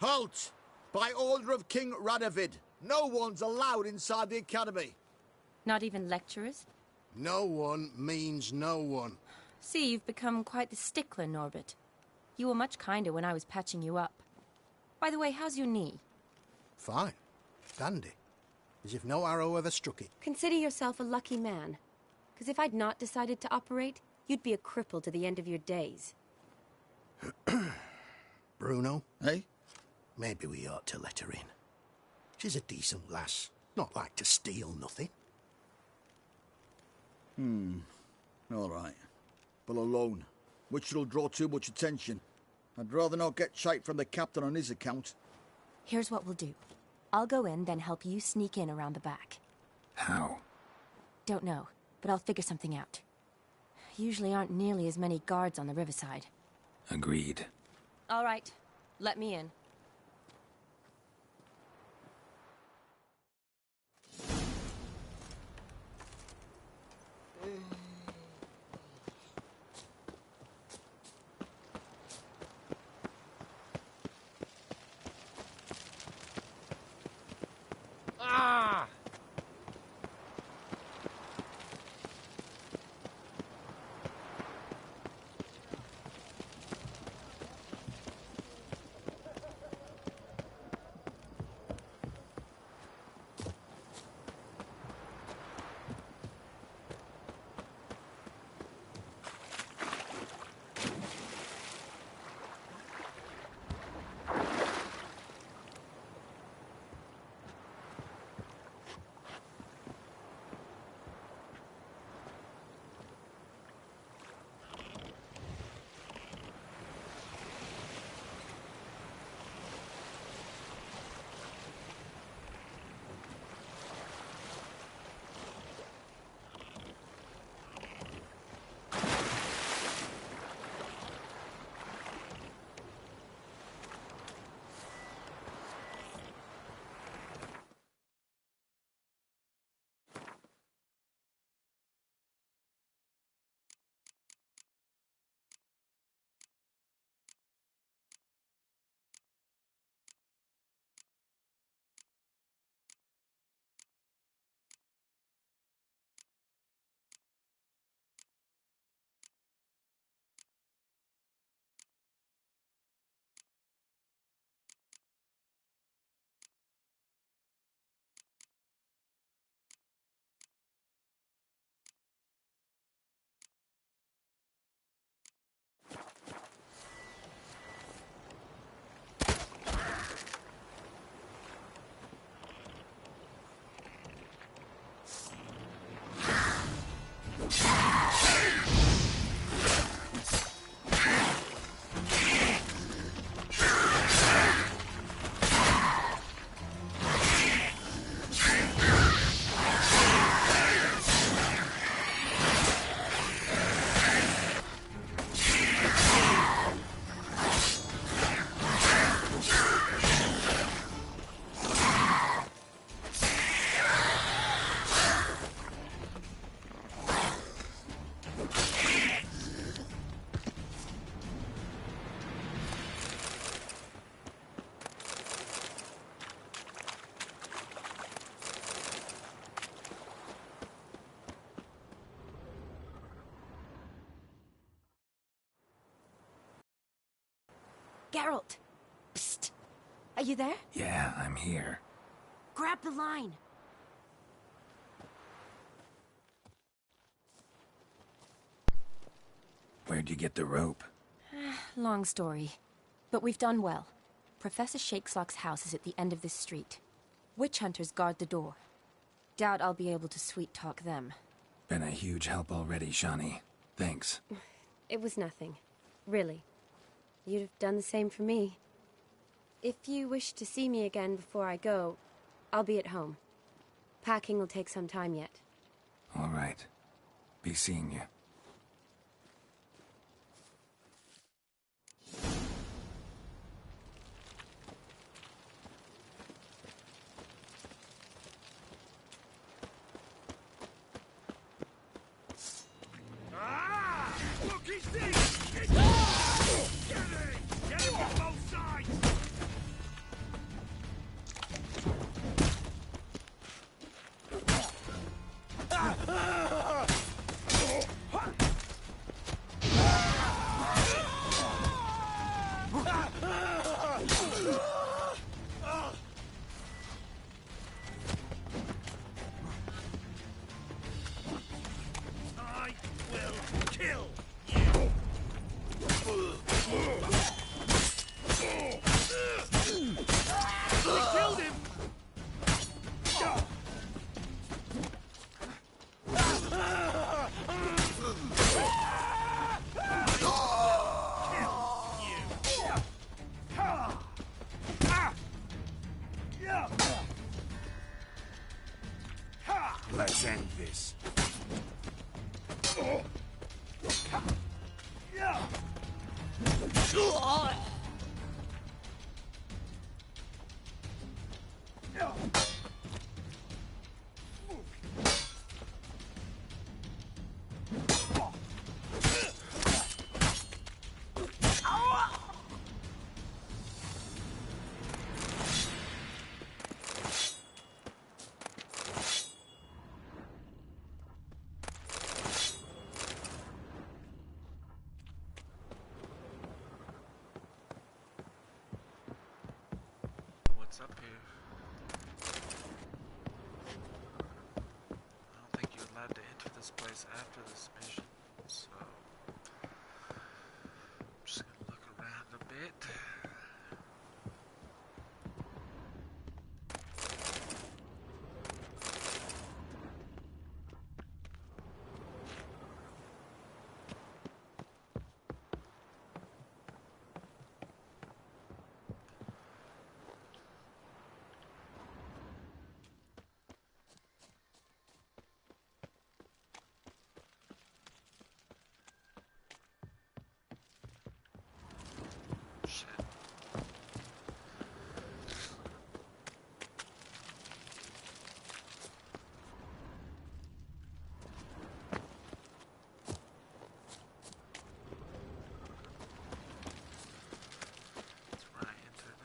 Halt! By order of King Radovid, no one's allowed inside the academy. Not even lecturers? No one means no one. See, you've become quite the stickler, Norbert. You were much kinder when I was patching you up. By the way, how's your knee? Fine. Dandy. As if no arrow ever struck it. Consider yourself a lucky man. Because if I'd not decided to operate, you'd be a cripple to the end of your days. Bruno? Eh? Maybe we ought to let her in. She's a decent lass. Not like to steal nothing. All right. But alone, which will draw too much attention. I'd rather not get shite from the captain on his account. Here's what we'll do. I'll go in, then help you sneak in around the back. How? Don't know, but I'll figure something out. Usually aren't nearly as many guards on the riverside. Agreed. All right, let me in. Geralt! Psst! Are you there? Yeah, I'm here. Grab the line! Where'd you get the rope? Long story. But we've done well. Professor Shakesock's house is at the end of this street. Witch hunters guard the door. Doubt I'll be able to sweet-talk them. Been a huge help already, Shani. Thanks. It was nothing. Really. You'd have done the same for me. If you wish to see me again before I go, I'll be at home. Packing will take some time yet. All right. Be seeing you. Look, he's dead! Get him! Get him on both sides! What's up here? I don't think you're allowed to enter this place after this mission, so I'm just gonna look around a bit. Shit. That's where I entered.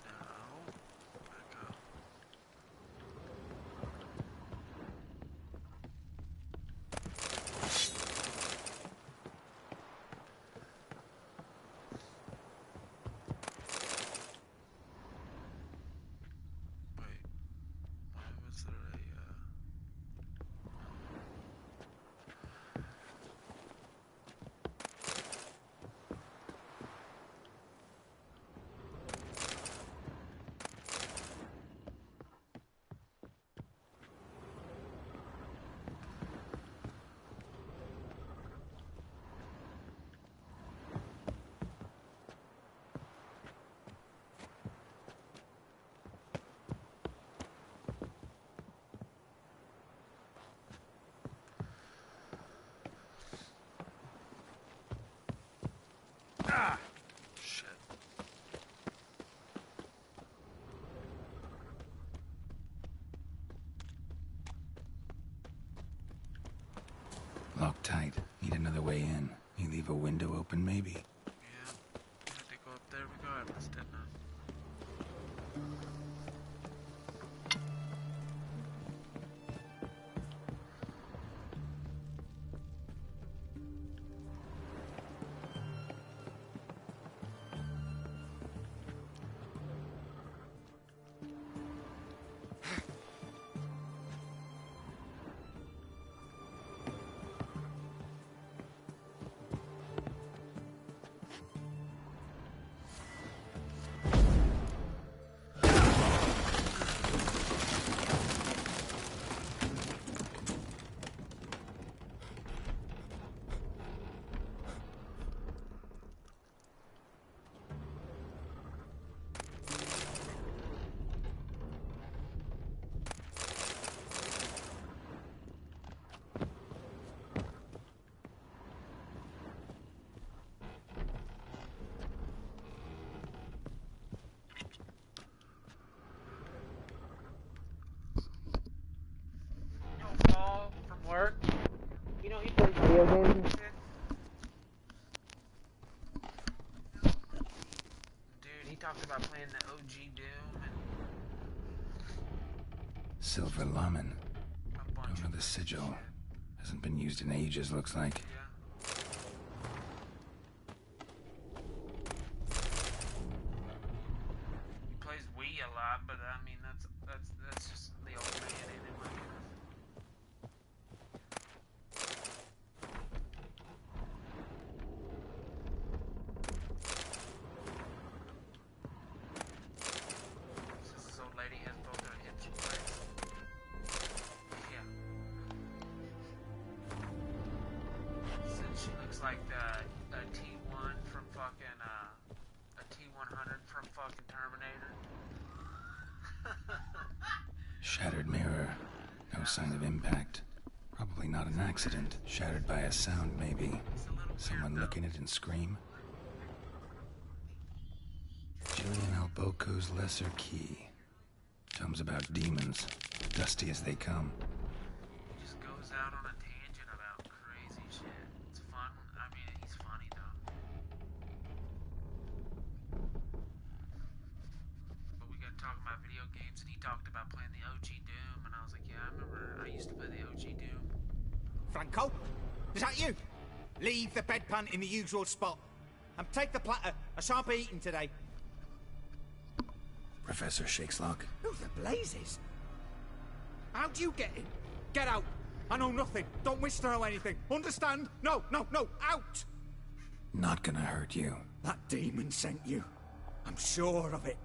No. Back up. Wait. Why was there a shit. Locked tight. Need another way in. You leave a window open, maybe? Yeah. I had to go up there regardless, didn't I? Call from work. You know he plays video games and shit. Dude, he talked about playing the OG Doom and Silver Lamen. a bunch Over of the other sigil. shit. Hasn't been used in ages, looks like. Yeah. He plays Wii a lot, but I mean that's just the old like a T1 from fucking, a T100 from fucking Terminator. Shattered mirror. No sign of impact. Probably not an accident. Shattered by a sound, maybe. Someone look in it and scream. Julian Alboco's Lesser Key. Tomes about demons, dusty as they come. He just goes out on a tangent about crazy shit. It's fun. I mean, he's funny though. But we got talking about video games, and he talked about playing the OG Doom, and I was like, yeah, I remember I used to play the OG Doom. Franco? Is that you? Leave the bedpan in the usual spot. And take the platter. I shan't be eating today. Professor Shakeslock. Who the blazes? How'd you get in? Get out. I know nothing. Don't wish to know anything. Understand? No, no, no. Out! Not gonna hurt you. That demon sent you. I'm sure of it.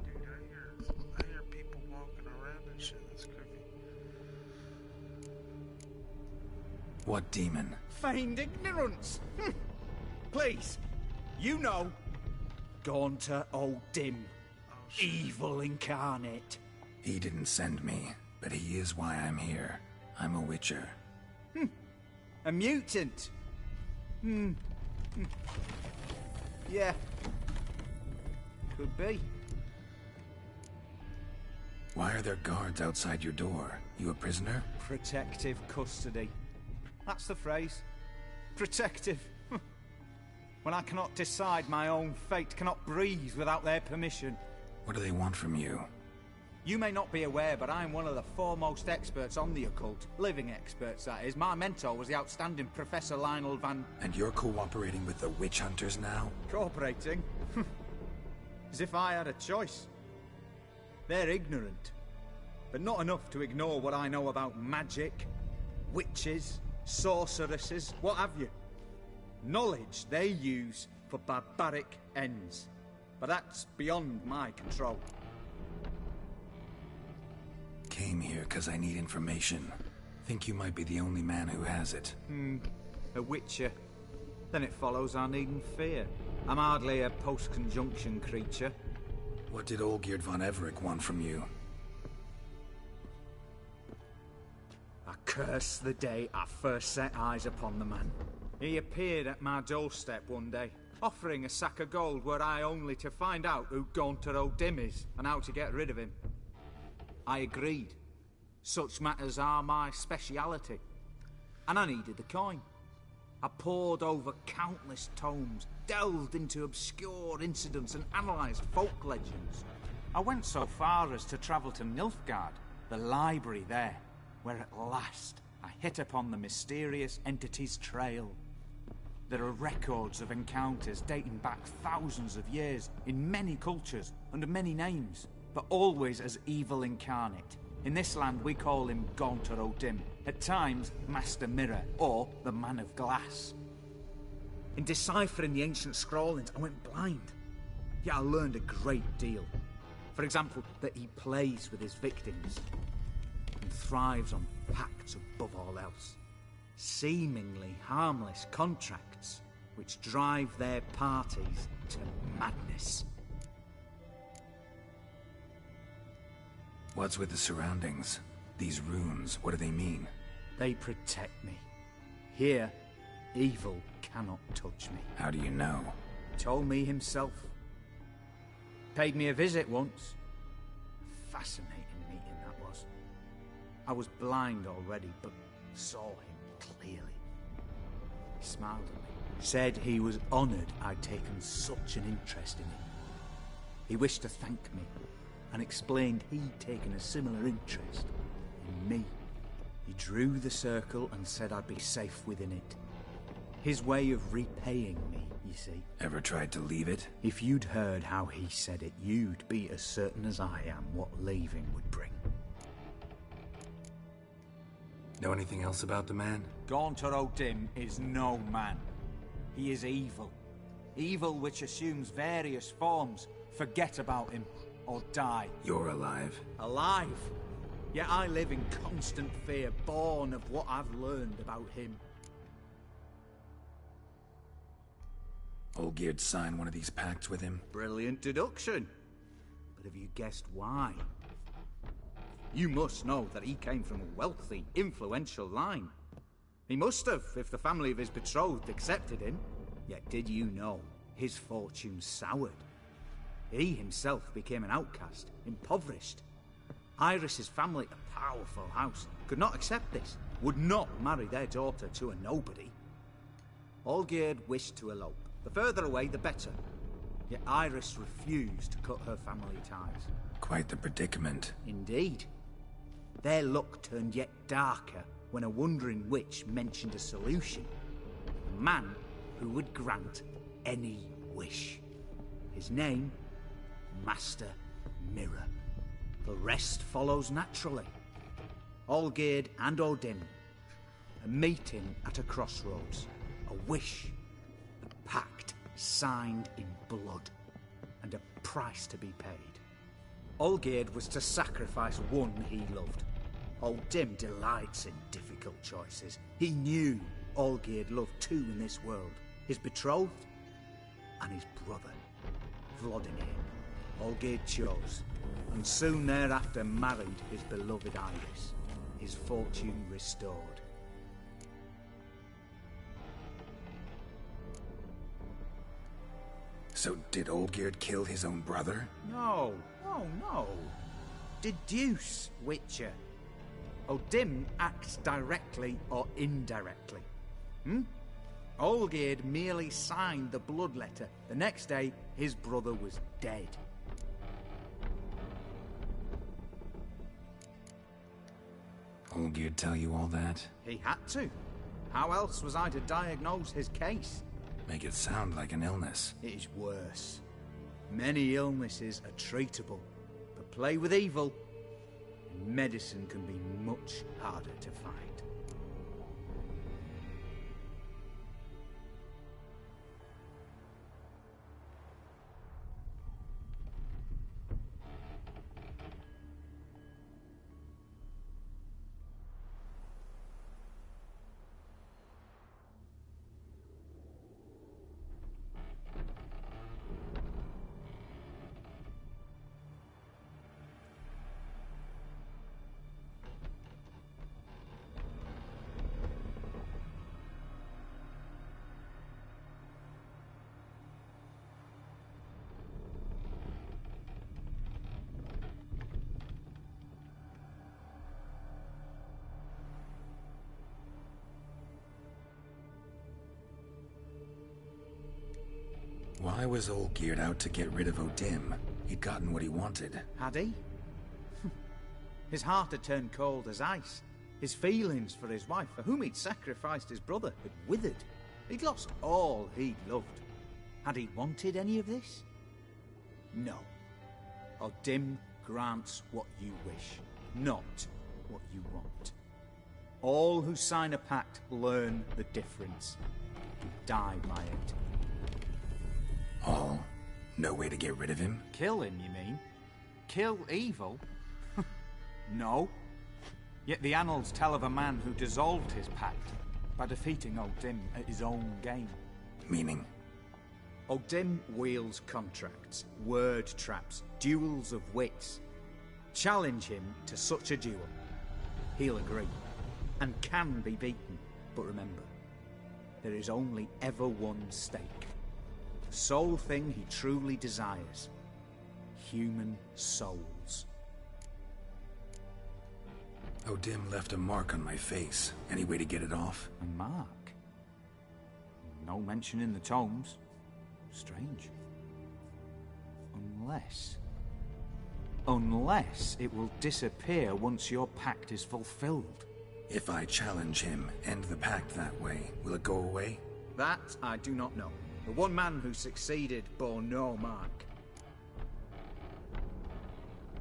Dude, I hear people walking around and shit. That's creepy. What demon? Feigned ignorance. Please. You know. Gaunter O'Dim. Evil incarnate. He didn't send me, but he is why I'm here. I'm a witcher. A mutant. Yeah. Could be. Why are there guards outside your door? You a prisoner? Protective custody. That's the phrase. Protective. When I cannot decide my own fate, cannot breathe without their permission. What do they want from you? You may not be aware, but I'm one of the foremost experts on the occult. Living experts, that is. My mentor was the outstanding Professor Lionel Van... And you're cooperating with the witch hunters now? Cooperating? As if I had a choice. They're ignorant. But not enough to ignore what I know about magic, witches, sorceresses, what have you. Knowledge they use for barbaric ends. But that's beyond my control. Came here because I need information. Think you might be the only man who has it. A witcher. Then it follows I needn't fear. I'm hardly a post-conjunction creature. What did Olgierd von Everec want from you? I curse the day I first set eyes upon the man. He appeared at my doorstep one day, offering a sack of gold were I only to find out who Gaunter O'Dim is and how to get rid of him. I agreed. Such matters are my speciality. And I needed the coin. I pored over countless tomes, delved into obscure incidents and analysed folk legends. I went so far as to travel to Nilfgaard, the library there, where at last I hit upon the mysterious entity's trail. There are records of encounters dating back thousands of years in many cultures, under many names, but always as evil incarnate. In this land we call him Gaunter O'Dim, at times Master Mirror, or the Man of Glass. In deciphering the ancient scrawlings, I went blind. Yet I learned a great deal. For example, that he plays with his victims and thrives on pacts above all else. Seemingly harmless contracts which drive their parties to madness. What's with the surroundings? These runes, what do they mean? They protect me. Here, evil cannot touch me. How do you know? He told me himself. Paid me a visit once. A fascinating meeting that was. I was blind already, but saw him clearly. He smiled at me. Said he was honoured I'd taken such an interest in him. He wished to thank me, and explained he'd taken a similar interest in me. He drew the circle and said I'd be safe within it. His way of repaying me, you see. Ever tried to leave it? If you'd heard how he said it, you'd be as certain as I am what leaving would bring. Know anything else about the man? Gaunter O'Dim is no man. He is evil. Evil which assumes various forms. Forget about him, or die. You're alive. Alive? Yet I live in constant fear, born of what I've learned about him. Olgierd signed one of these pacts with him? Brilliant deduction. But have you guessed why? You must know that he came from a wealthy, influential line. He must have, if the family of his betrothed accepted him. Yet did you know his fortune soured? He himself became an outcast, impoverished. Iris's family, a powerful house, could not accept this, would not marry their daughter to a nobody. Olgierd wished to elope. The further away, the better. Yet Iris refused to cut her family ties. Quite the predicament. Indeed. Their luck turned yet darker when a wandering witch mentioned a solution. A man who would grant any wish. His name, Master Mirror. The rest follows naturally. Olgierd and Odin, a meeting at a crossroads, a wish, a pact signed in blood, and a price to be paid. Olgierd was to sacrifice one he loved. Odin delights in difficult choices. He knew Olgierd loved two in this world, his betrothed and his brother, Vladimir. Olgierd chose, and soon thereafter married his beloved Iris, his fortune restored. So did Olgierd kill his own brother? No. Deduce, Witcher. Odin acts directly or indirectly. Olgierd merely signed the blood letter. The next day, his brother was dead. Olgierd tell you all that? He had to. How else was I to diagnose his case? Make it sound like an illness. It is worse. Many illnesses are treatable, but play with evil, and medicine can be much harder to find. Why was Olgierd out to get rid of Odin? He'd gotten what he wanted. Had he? His heart had turned cold as ice. His feelings for his wife, for whom he'd sacrificed his brother, had withered. He'd lost all he'd loved. Had he wanted any of this? No. Odin grants what you wish, not what you want. All who sign a pact learn the difference and die by it. All? No way to get rid of him? Kill him, you mean? Kill evil? No. Yet the annals tell of a man who dissolved his pact by defeating Odin at his own game. Meaning? Odin wields contracts, word traps, duels of wits. Challenge him to such a duel. He'll agree, and can be beaten. But remember, there is only ever one stake. The sole thing he truly desires. Human souls. Odin left a mark on my face. Any way to get it off? A mark? No mention in the tomes. Strange. Unless it will disappear once your pact is fulfilled. If I challenge him, end the pact that way, will it go away? That I do not know. The one man who succeeded bore no mark.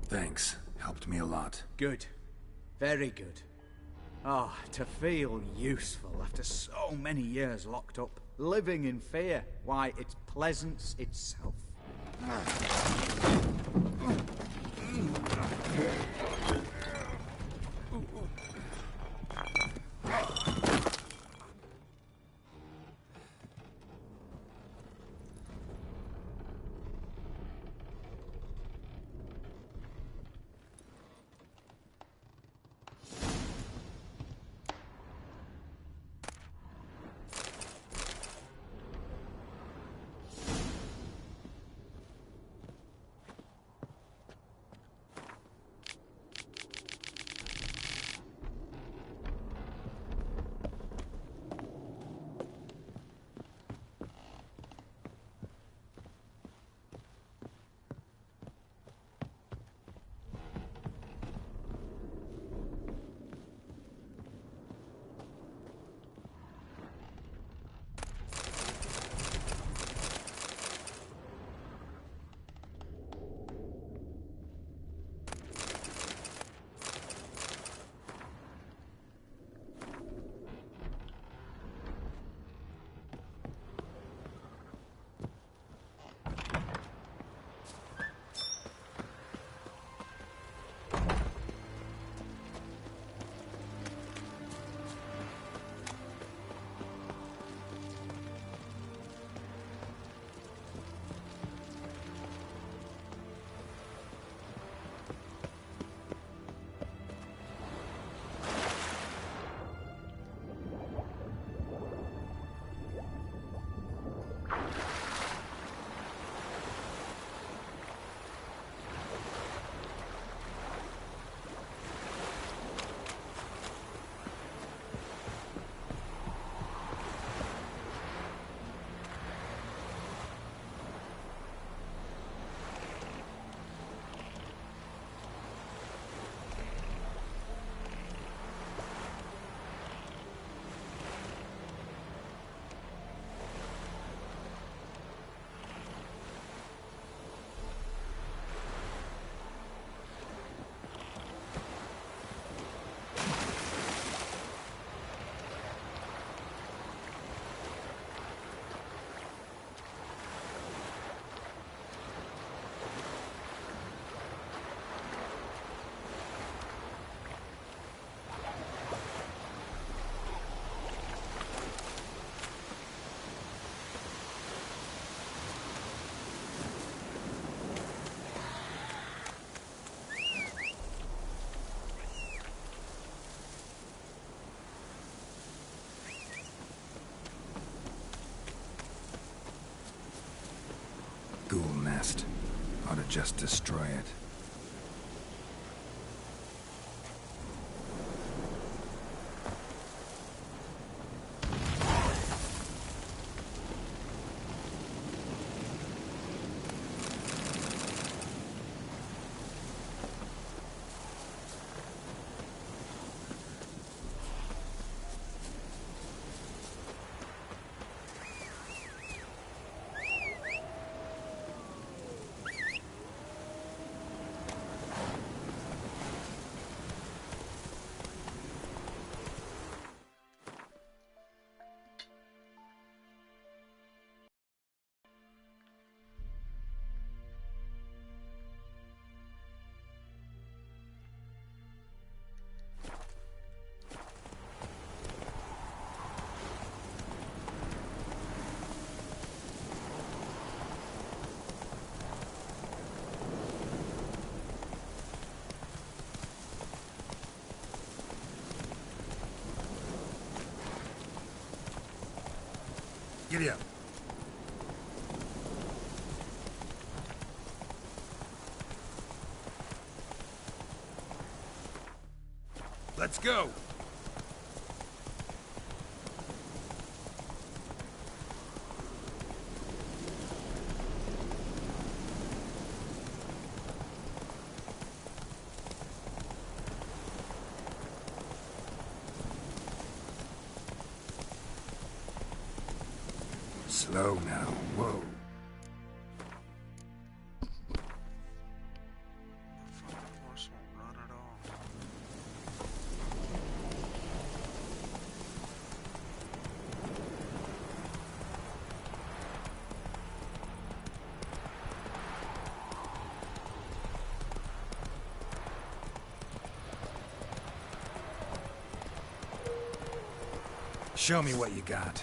Thanks. Helped me a lot. Good. Very good. Oh, to feel useful after so many years locked up, living in fear. Why, it's pleasance itself. just destroy it. Giddy up. Let's go. Slow now. Whoa. Fucking horse won't run at all. Show me what you got.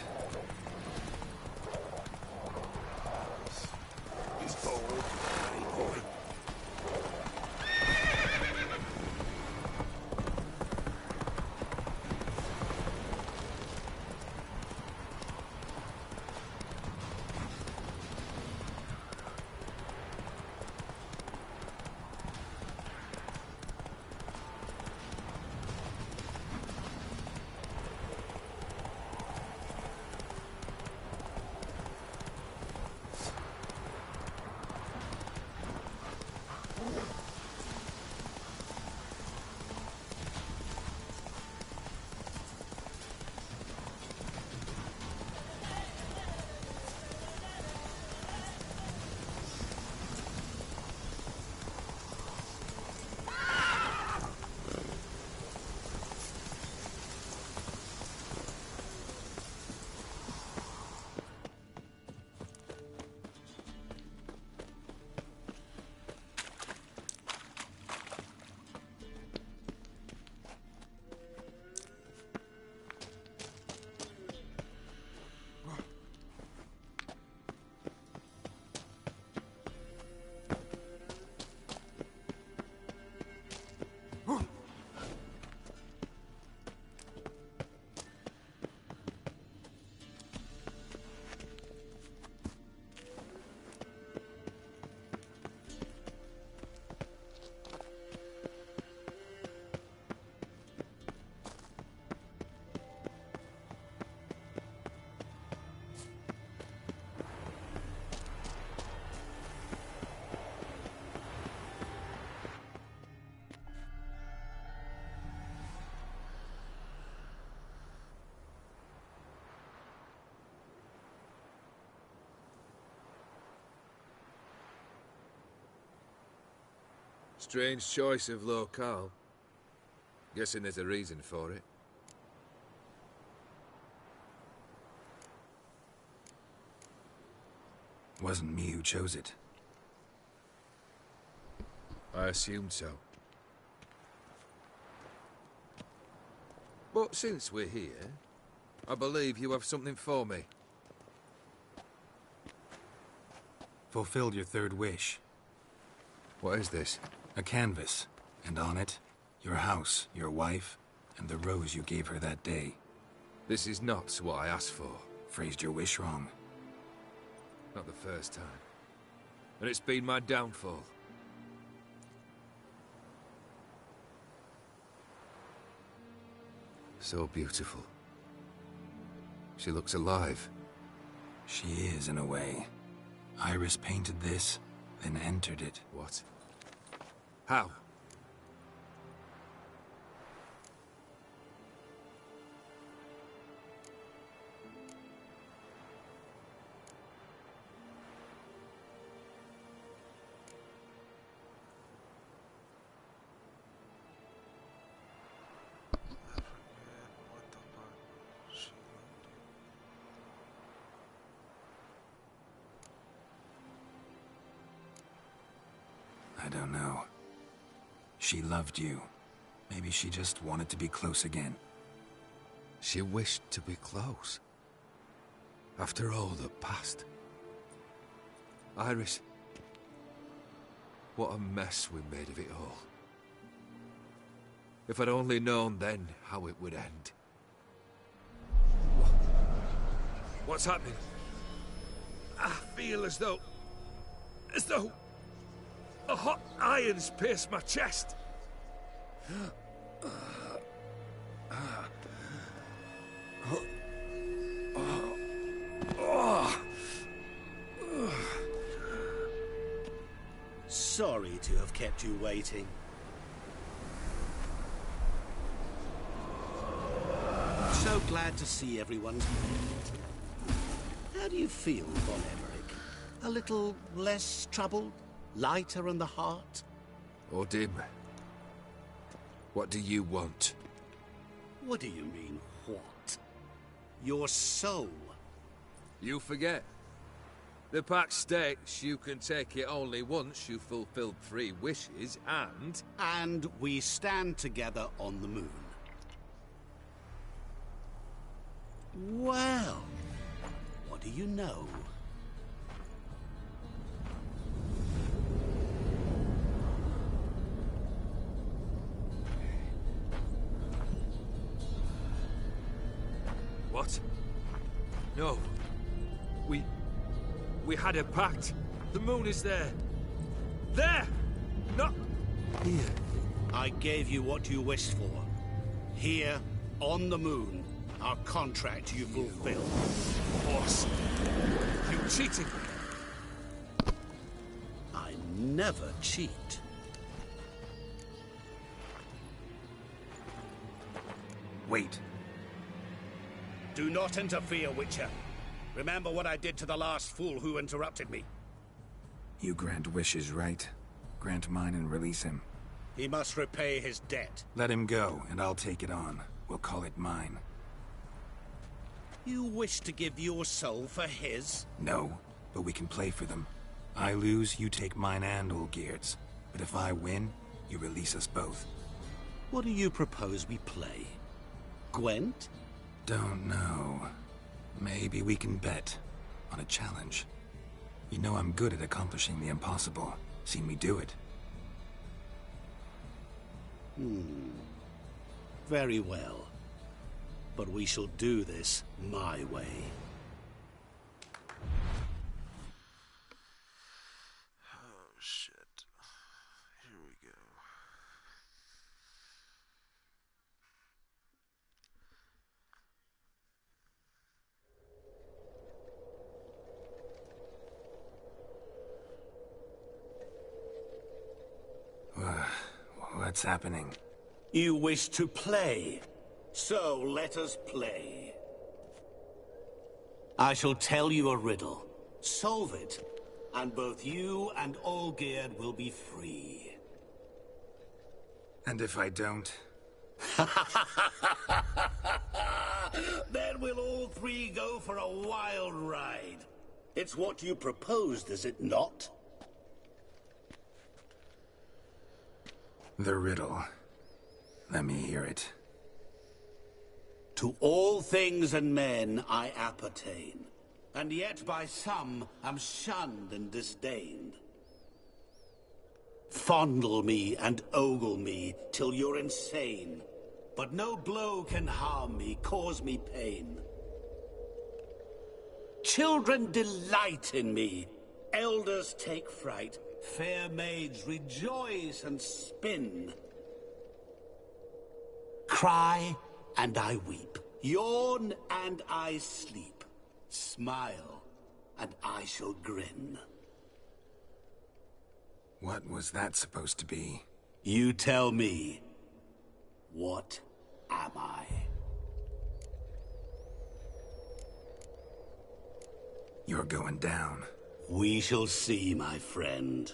He's bold, hey boy. Strange choice of locale. Guessing there's a reason for it. Wasn't me who chose it. I assumed so. But since we're here, I believe you have something for me. Fulfilled your third wish. What is this? A canvas, and on it, your house, your wife, and the rose you gave her that day. This is not what I asked for. Phrased your wish wrong. Not the first time. And it's been my downfall. So beautiful. She looks alive. She is, in a way. Iris painted this, then entered it. What? How? I don't know. She loved you. Maybe she just wanted to be close again. She wished to be close. After all that passed. Iris. What a mess we made of it all. If I'd only known then how it would end. What's happening? I feel as though a hot iron's pierced my chest. Sorry to have kept you waiting. So glad to see everyone's made it. How do you feel, Von Emmerich? A little less troubled? Lighter in the heart? Odim, what do you want? What do you mean, what? Your soul. You forget. The pact states you can take it only once you've fulfilled 3 wishes, and... And we stand together on the moon. Well, what do you know? What? No. We had a pact. The moon is there. There! Not here. I gave you what you wished for. Here, on the moon, our contract you fulfilled. Horse. You cheated. I never cheat. Wait. Do not interfere, Witcher. Remember what I did to the last fool who interrupted me. You grant wishes, right? Grant mine and release him. He must repay his debt. Let him go, and I'll take it on. We'll call it mine. You wish to give your soul for his? No, but we can play for them. I lose, you take mine and Olgierd's. But if I win, you release us both. What do you propose we play? Gwent? Don't know. Maybe we can bet on a challenge. You know I'm good at accomplishing the impossible. Seen me do it. Very well. But we shall do this my way. Oh, shit. Here we go. What's happening? You wish to play, so let us play. I shall tell you a riddle. Solve it, and both you and Olgierd will be free. And if I don't? Then we'll all 3 go for a wild ride. It's what you proposed, is it not? The riddle. Let me hear it. To all things and men I appertain, and yet by some am shunned and disdained. Fondle me and ogle me till you're insane, but no blow can harm me, cause me pain. Children delight in me, elders take fright, fair maids rejoice and spin. Cry and I weep. Yawn, and I sleep. Smile, and I shall grin. What was that supposed to be? You tell me. What am I? You're going down. We shall see, my friend.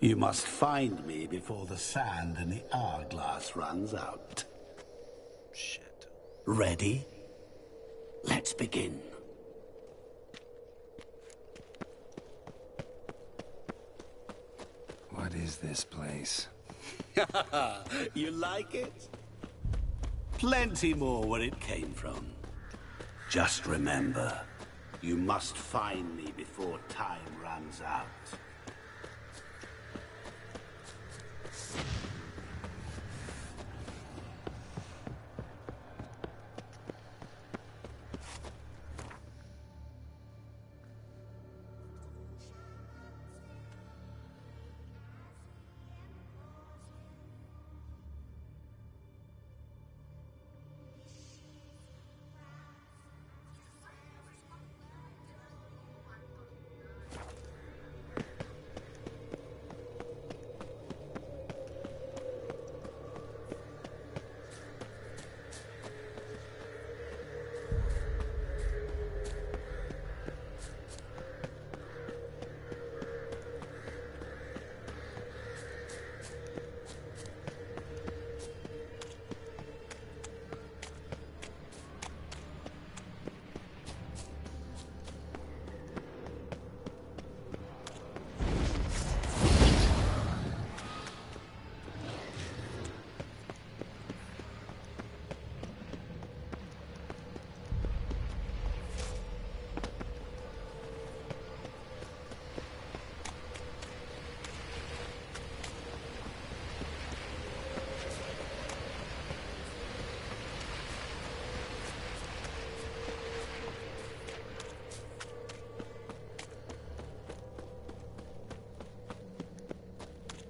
You must find me before the sand in the hourglass runs out. Shit. Ready? Let's begin. What is this place? You like it? Plenty more where it came from. Just remember, you must find me before time runs out.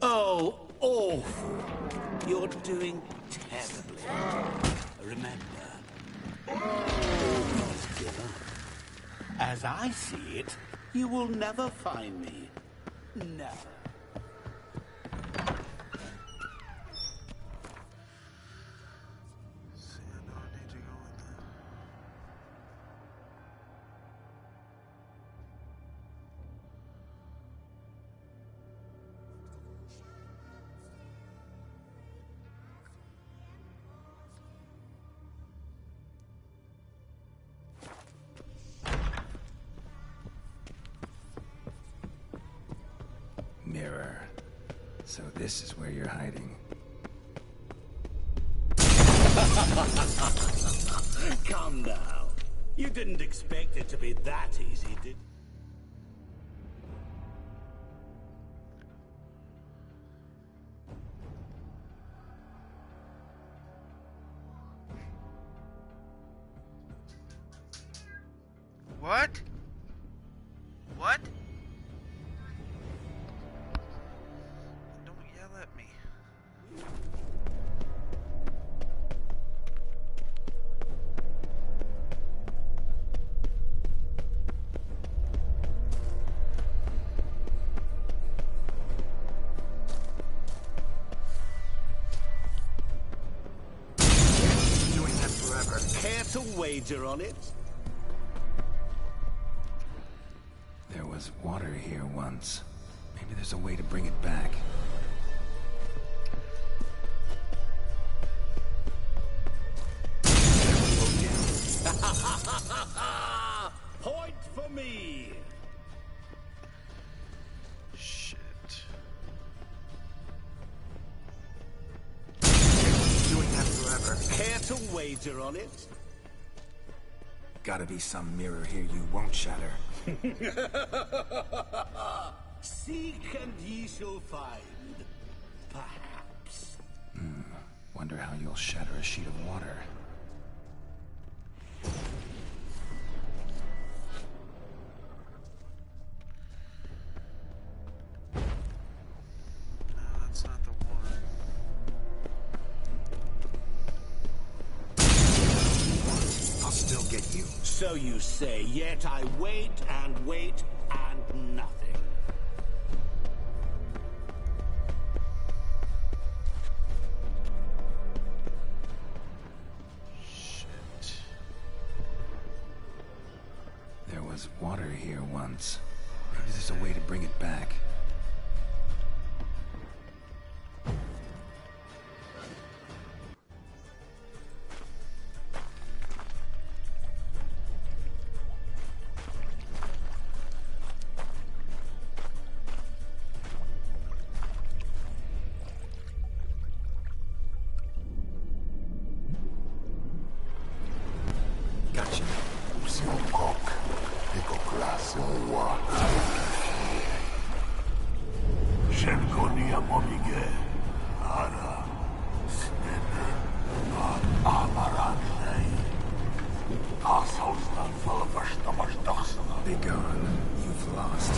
Oh, awful. You're doing terribly. Remember, always give up. As I see it, you will never find me. Never. See, I know I need to go in there. Mirror. So this is where you're hiding. Come now. You didn't expect it to be that easy, did you? What? What? Don't yell at me. Doing that forever. Care to wager on it? There was water here once. Maybe there's a way to bring it back. Point for me! Shit. Doing that forever. Care to wager on it? Gotta be some mirror here you won't shatter. Seek and ye shall find. Perhaps. Wonder how you'll shatter a sheet of water. No, that's not the one. So you say, yet I wait and wait and nothing. Shit. There was water here once. Maybe there's a way to bring it back. Gotcha. Shenkonia Momige, Ara, Snene, Amaranlei, Asshauslan Falabashtamashtaxana. Be gone. You've lost.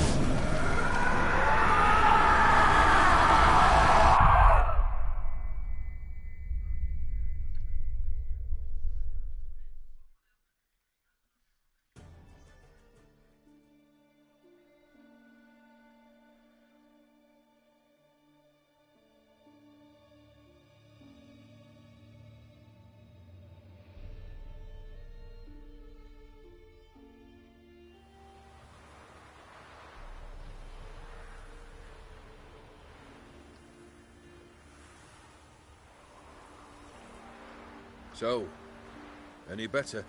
So, any better?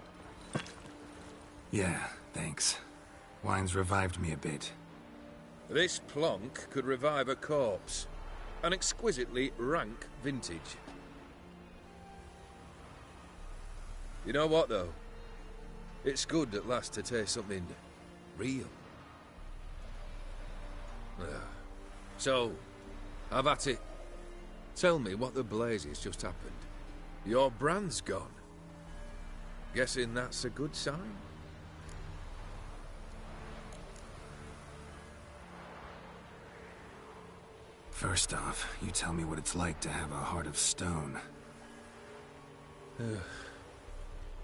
Yeah, thanks. Wine's revived me a bit. This plonk could revive a corpse. An exquisitely rank vintage. You know what, though? It's good at last to taste something real. So, have at it. Tell me what the blazes just happened. Your brand's gone. Guessing that's a good sign? First off, you tell me what it's like to have a heart of stone.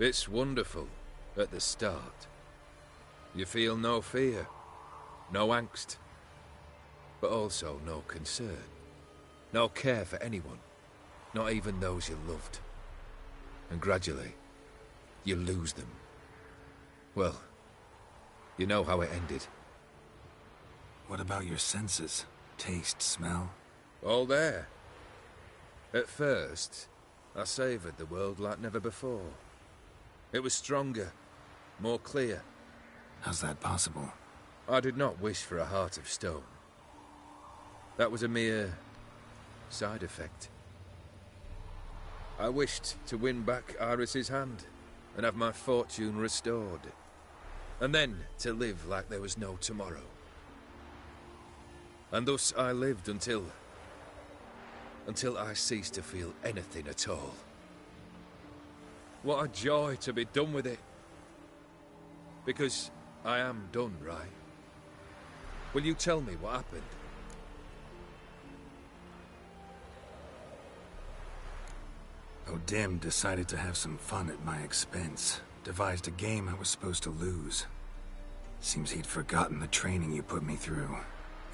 It's wonderful at the start. You feel no fear, no angst, but also no concern, no care for anyone, not even those you loved. And gradually, you lose them. Well, you know how it ended. What about your senses? Taste, smell? All there. At first, I savoured the world like never before. It was stronger, more clear. How's that possible? I did not wish for a heart of stone. That was a mere side effect. I wished to win back Iris's hand and have my fortune restored. And then to live like there was no tomorrow. And thus I lived until I ceased to feel anything at all. What a joy to be done with it. Because I am done, right? Will you tell me what happened? O'Dim decided to have some fun at my expense. Devised a game I was supposed to lose. Seems he'd forgotten the training you put me through.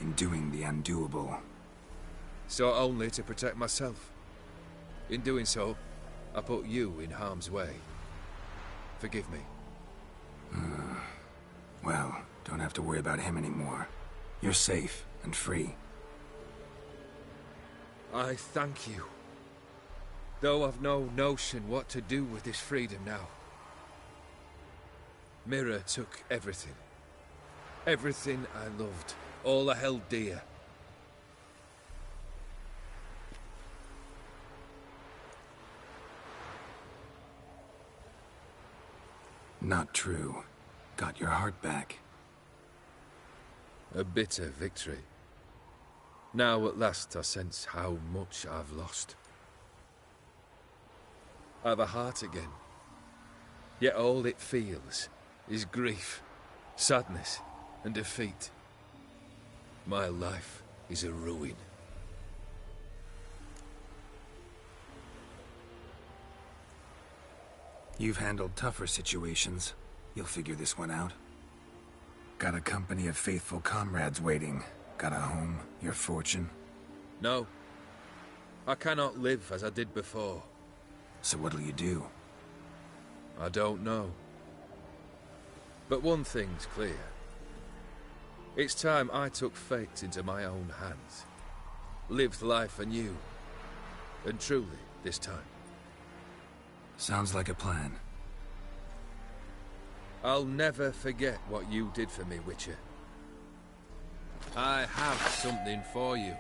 In doing the undoable. So only to protect myself. In doing so, I put you in harm's way. Forgive me. Well, don't have to worry about him anymore. You're safe and free. I thank you. Though I've no notion what to do with this freedom now. Mira took everything. Everything I loved. All I held dear. Not true. Got your heart back. A bitter victory. Now at last I sense how much I've lost. I've a heart again. Yet all it feels is grief, sadness, and defeat. My life is a ruin. You've handled tougher situations. You'll figure this one out. Got a company of faithful comrades waiting. Got a home, your fortune. No. I cannot live as I did before. So what'll you do? I don't know. But one thing's clear. It's time I took fate into my own hands. Lived life anew. And truly, this time. Sounds like a plan. I'll never forget what you did for me, Witcher. I have something for you.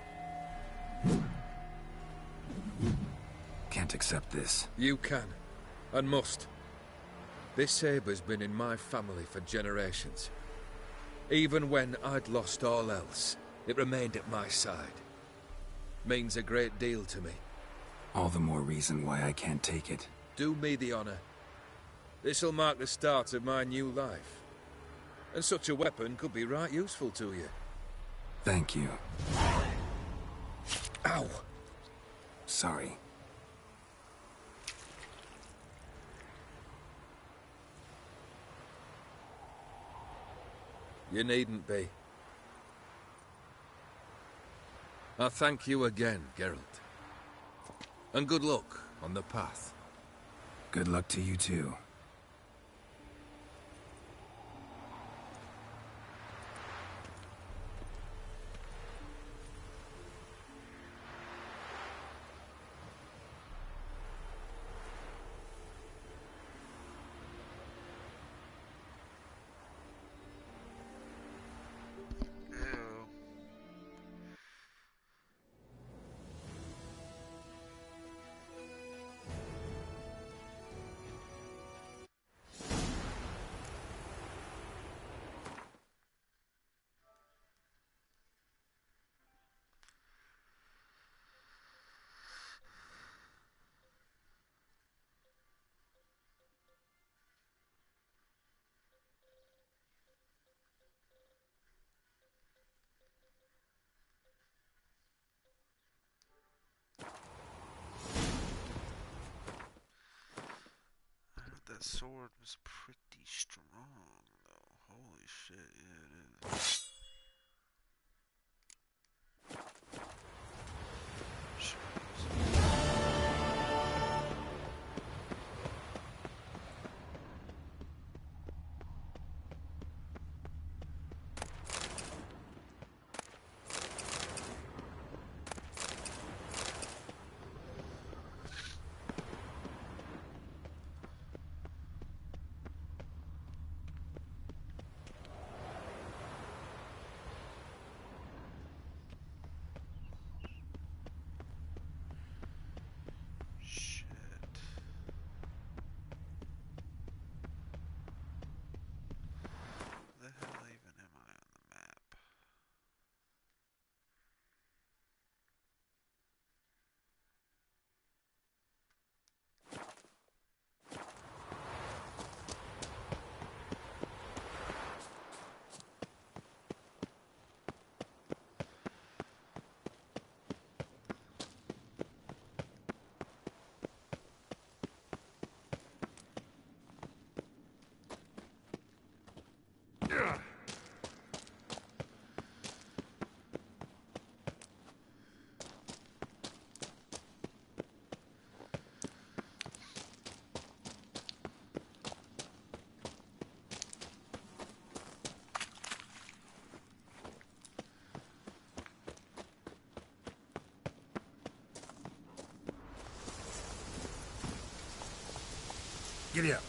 Can't accept this. You can, and must. This sabre's been in my family for generations. Even when I'd lost all else, it remained at my side. Means a great deal to me. All the more reason why I can't take it. Do me the honor. This'll mark the start of my new life. And such a weapon could be right useful to you. Thank you. Ow! Sorry. You needn't be. I thank you again, Geralt. And good luck on the path. Good luck to you too. That sword was pretty strong, though. Holy shit, yeah, it is. Giddy up.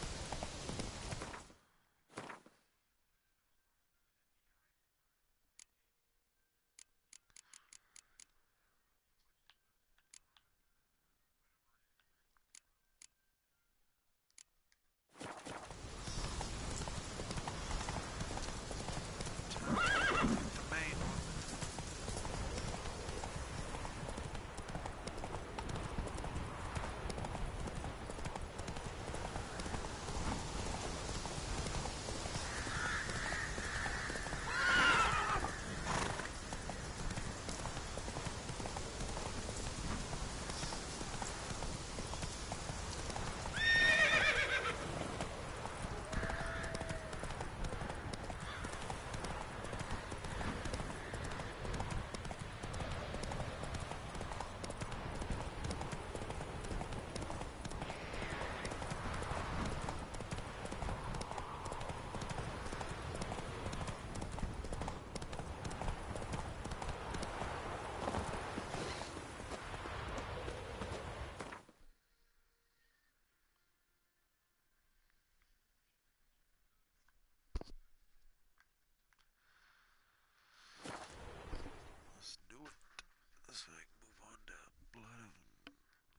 let's like move on to Blood and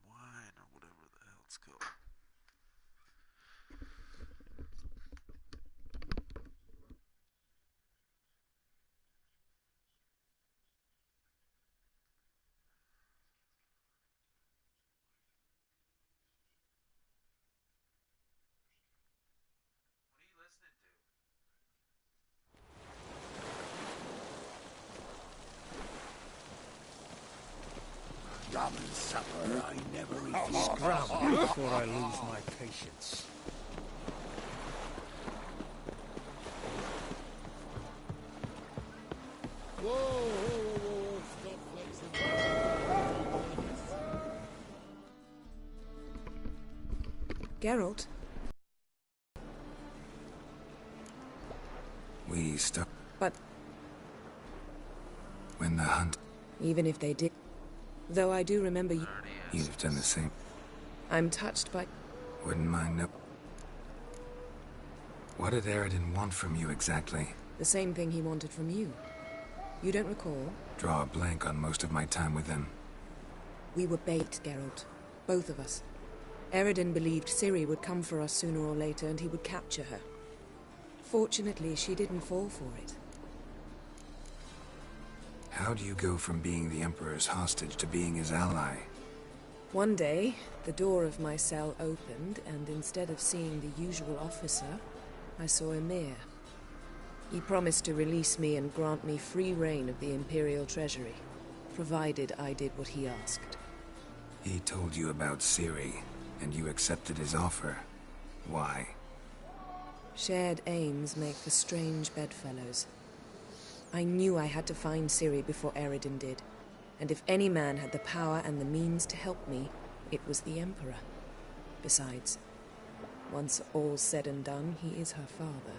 Wine or whatever the hell it's called. What are you listening to? Rum and supper, I never eat. Scram before I lose my patience. Whoa, stop flexing. Geralt? We stuck. But When the hunt, even if they did... Though I do remember you... you've done the same. I'm touched by... Wouldn't mind no... What did Eredin want from you exactly? The same thing he wanted from you. You don't recall? Draw a blank on most of my time with him. We were bait, Geralt. Both of us. Eredin believed Ciri would come for us sooner or later and he would capture her. Fortunately, she didn't fall for it. How do you go from being the Emperor's hostage to being his ally? One day, the door of my cell opened, and instead of seeing the usual officer, I saw Emir. He promised to release me and grant me free reign of the Imperial Treasury, provided I did what he asked. He told you about Ciri, and you accepted his offer. Why? Shared aims make for strange bedfellows. I knew I had to find Ciri before Eredin did, and if any man had the power and the means to help me, it was the Emperor. Besides, once all's said and done, he is her father.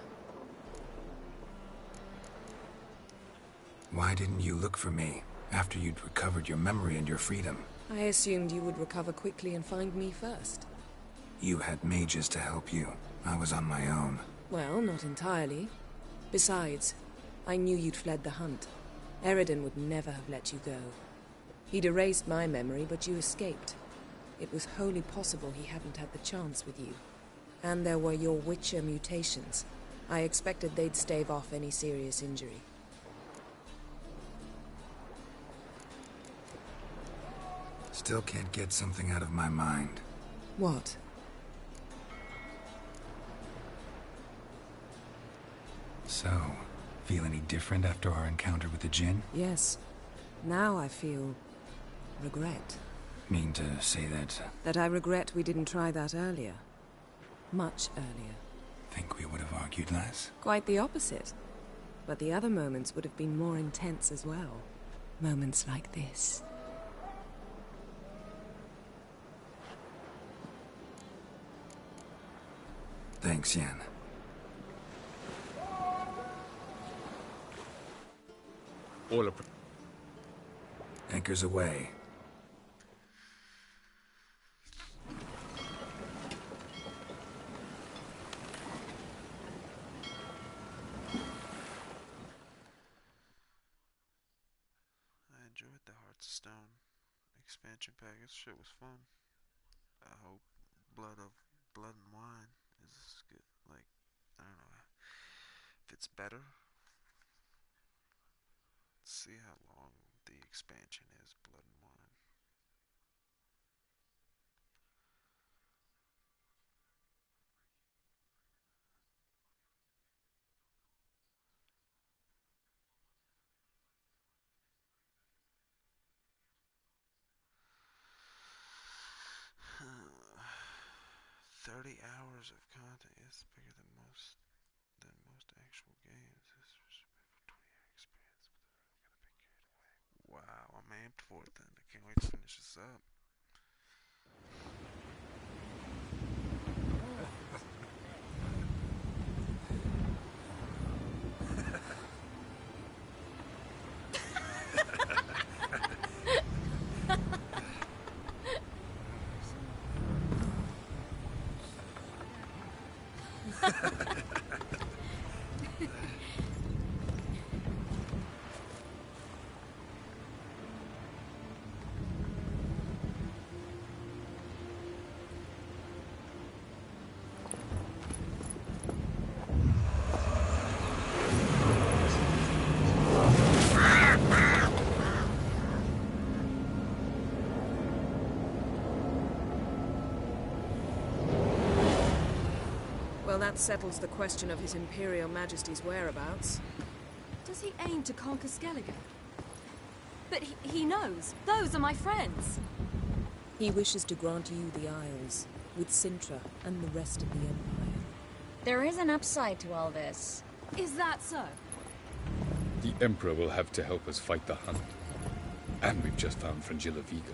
Why didn't you look for me after you'd recovered your memory and your freedom? I assumed you would recover quickly and find me first. You had mages to help you. I was on my own. Well, not entirely. Besides, I knew you'd fled the hunt. Eredin would never have let you go. He'd erased my memory, but you escaped. It was wholly possible he hadn't had the chance with you. And there were your Witcher mutations. I expected they'd stave off any serious injury. Still can't get something out of my mind. What? So, feel any different after our encounter with the Djinn? Yes. Now I feel... regret. Mean to say that... That I regret we didn't try that earlier. Much earlier. Think we would have argued less? Quite the opposite. But the other moments would have been more intense as well. Moments like this. Thanks, Yen. Anchors away. I enjoyed the Hearts of Stone expansion pack. This shit was fun. I hope Blood and Wine is good. Like, I don't know if it's better. Let's see how long the expansion is. Blood and Wine. Huh. 30 hours of content is bigger than most actual games. This was for 20-hour experience, but I'm gonna be carried away. Wow, I'm amped for it then. I can't wait to finish this up. Well, that settles the question of His Imperial Majesty's whereabouts. Does he aim to conquer Skellige? But he knows. Those are my friends. He wishes to grant you the Isles, with Sintra and the rest of the Empire. There is an upside to all this. Is that so? The Emperor will have to help us fight the Hunt. And we've just found Fringilla Vigo.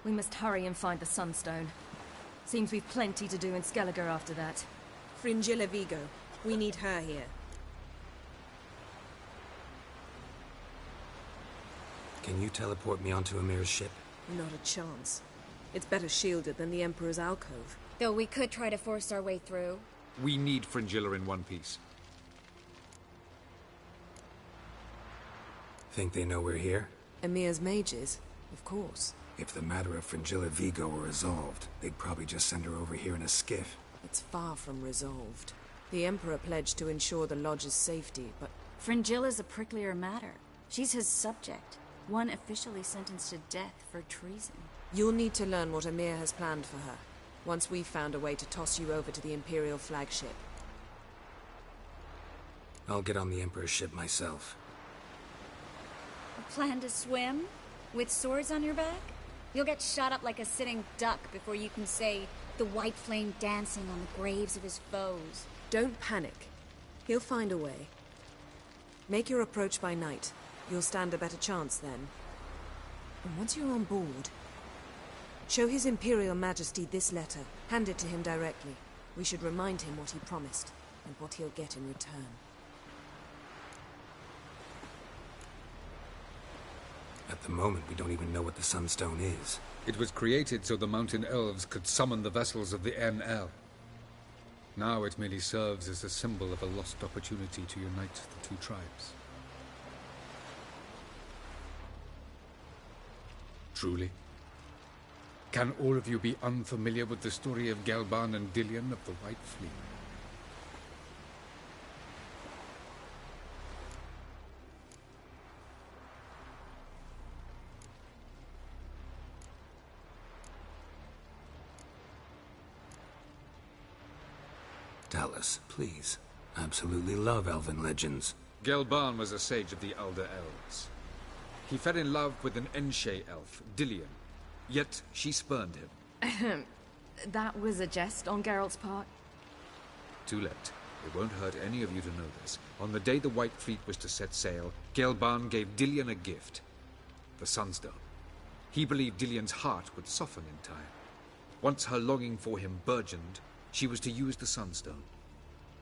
We must hurry and find the Sunstone. Seems we've plenty to do in Skellige after that. Fringilla Vigo. We need her here. Can you teleport me onto Amir's ship? Not a chance. It's better shielded than the Emperor's alcove. Though we could try to force our way through. We need Fringilla in one piece. Think they know we're here? Amir's mages? Of course. If the matter of Fringilla Vigo were resolved, they'd probably just send her over here in a skiff. It's far from resolved. The Emperor pledged to ensure the Lodge's safety, but... Fringilla's a pricklier matter. She's his subject. One officially sentenced to death for treason. You'll need to learn what Amir has planned for her, once we've found a way to toss you over to the Imperial flagship. I'll get on the Emperor's ship myself. A plan to swim? With swords on your back? You'll get shot up like a sitting duck before you can say the white flame dancing on the graves of his foes. Don't panic. He'll find a way. Make your approach by night. You'll stand a better chance then. And once you're on board, show His Imperial Majesty this letter. Hand it to him directly. We should remind him what he promised, and what he'll get in return. At the moment, we don't even know what the Sunstone is. It was created so the Mountain Elves could summon the vessels of the NL. Now it merely serves as a symbol of a lost opportunity to unite the two tribes. Truly? Can all of you be unfamiliar with the story of Gelban and Dillion of the White Fleet? Tell us, please. Absolutely love elven legends. Gelban was a sage of the Elder Elves. He fell in love with an Enshe elf, Dillion. Yet she spurned him. That was a jest on Geralt's part. Too late. It won't hurt any of you to know this. On the day the White Fleet was to set sail, Gelban gave Dillion a gift. The Sunstone. He believed Dillion's heart would soften in time. Once her longing for him burgeoned, she was to use the Sunstone.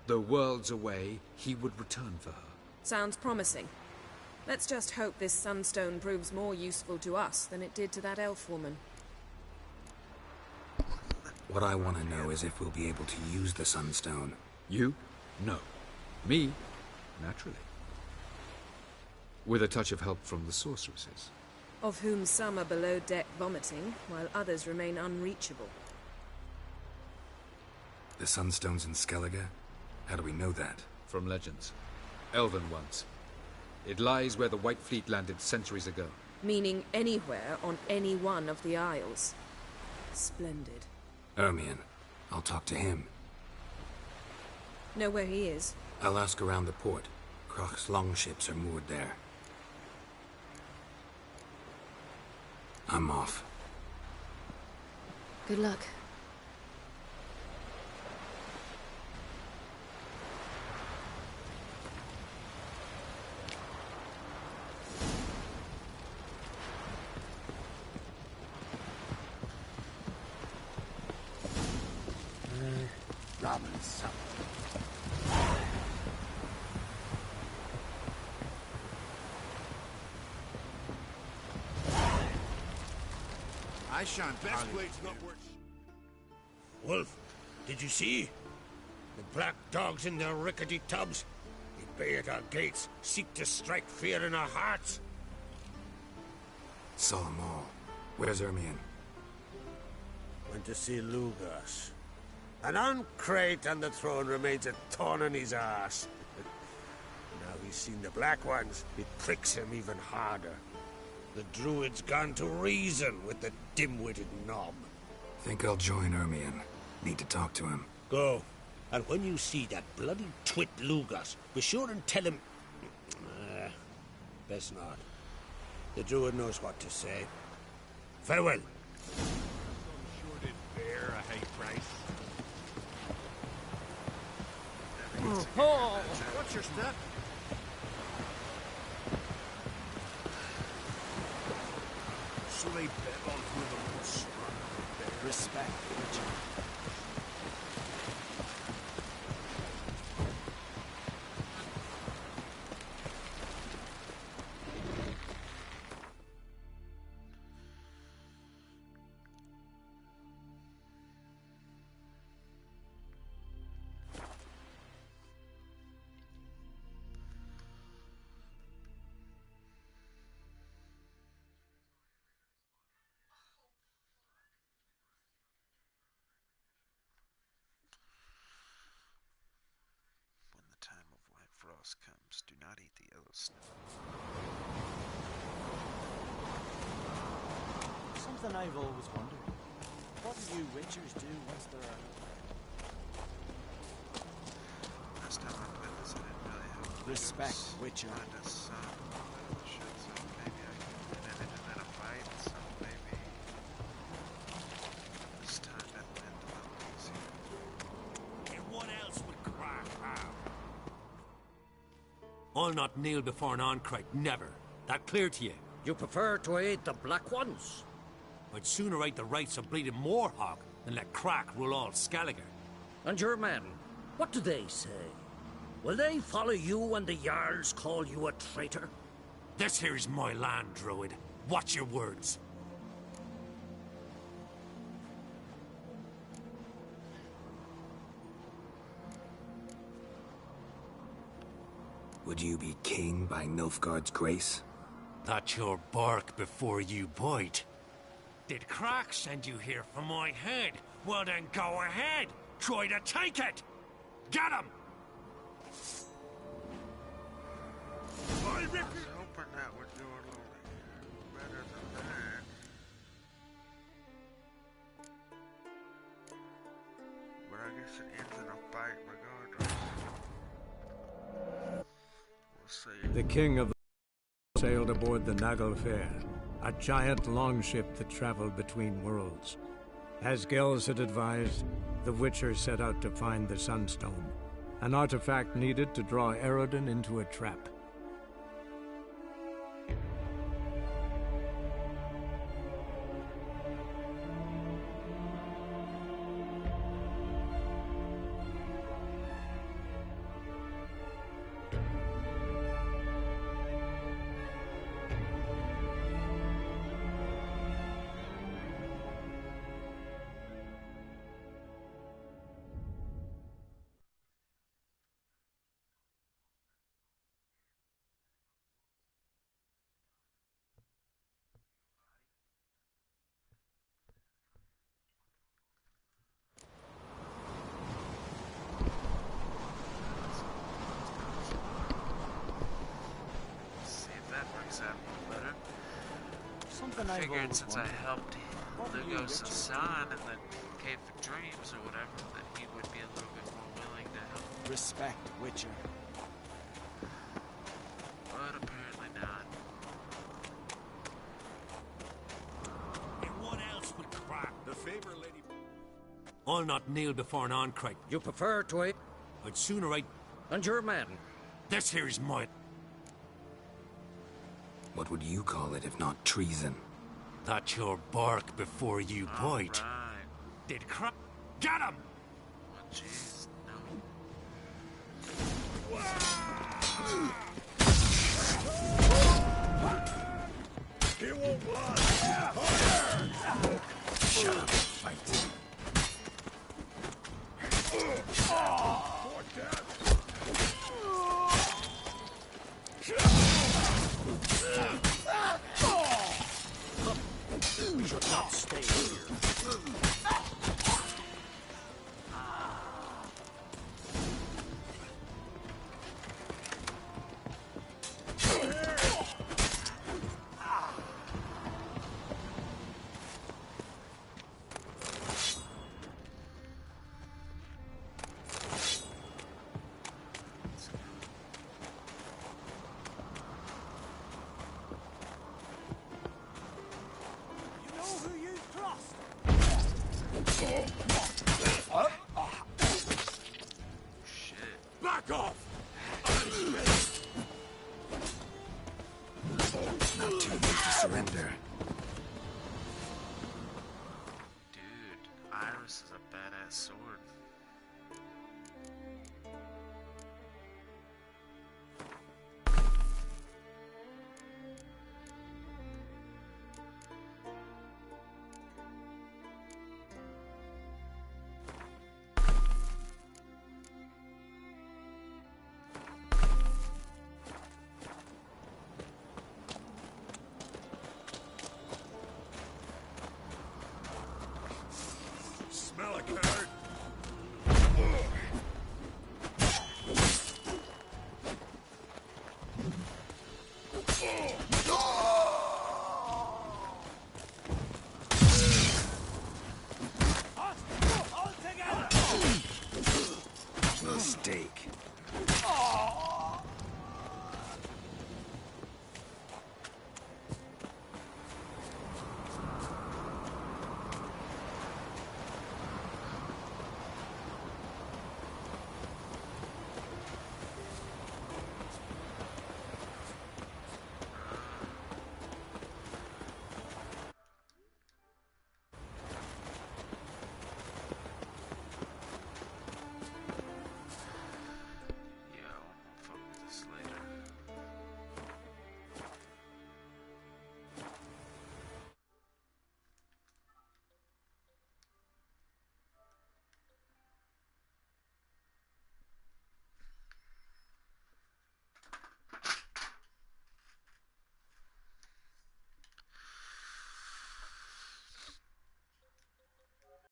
Though worlds away, he would return for her. Sounds promising. Let's just hope this Sunstone proves more useful to us than it did to that elf woman. What I want to know is if we'll be able to use the Sunstone. You? No. Me? Naturally. With a touch of help from the sorceresses. Of whom some are below deck vomiting, while others remain unreachable. The Sunstone's in Skellige? How do we know that? From legends. Elven ones. It lies where the White Fleet landed centuries ago. Meaning anywhere on any one of the Isles. Splendid. Ermion. I'll talk to him. Know where he is? I'll ask around the port. Croc's longships are moored there. I'm off. Good luck. Ramen supper. I shan't. Best blade's not worth. Wolf, did you see? The black dogs in their rickety tubs. They bay at our gates, seek to strike fear in our hearts. Saw 'em all. Where's Ermion? Went to see Lugas. An uncrate on the throne remains a thorn in his arse. Now he's seen the Black Ones, it pricks him even harder. The druid's gone to reason with the dim-witted knob. Think I'll join Ermion. Need to talk to him. Go. And when you see that bloody twit Lugas, be sure and tell him... best not. The druid knows what to say. Farewell. Sure did bear a high price. Oh, what's your step? So they bet on who the most strong. Respect, Richard. Comes, do not eat the yellow snow. Something I've always wondered. What do you witchers do once there are... Last time I played this, I didn't really have respect, witcher. Find a son, so maybe I can end it in a fight, so maybe this time it'll end a little easier. And what else would crack out? I'll not kneel before an Oncrite, never. That clear to you? You prefer to aid the Black Ones? I'd sooner aid the rights of bleeding Moorhog than let Crack rule all Skelliger. And your men, what do they say? Will they follow you when the Jarls call you a traitor? This here's my land, Druid. Watch your words. Would you be king by Nilfgaard's grace? That's your bark before you bite. Did Crack send you here for my head? Well then go ahead! Try to take it! Get him! I was hoping that would do a little better than that. But I guess it ends in a fight regardless. The king of the sailed aboard the Naglfar, a giant longship that traveled between worlds. As Gels had advised, the Witcher set out to find the Sunstone, an artifact needed to draw Eredin into a trap. I figured since I helped Lugos' son in the Cave of Dreams or whatever, that he would be a little bit more willing to help. Respect, Witcher. But apparently not. And what else would Crack? The favor, lady. I'll not kneel before an Oncrite. You prefer to aid? I'd sooner aid... And your men? This here's mine. What would you call it if not treason? That's your bark before you bite. Right. Did Crack... Get him! Oh, jeez, no. He won't lie! Shut up and fight. We should not stay here. Back off! Not too late to surrender. Dude, Iris is a badass sword. Smell a card? Mistake. Oh!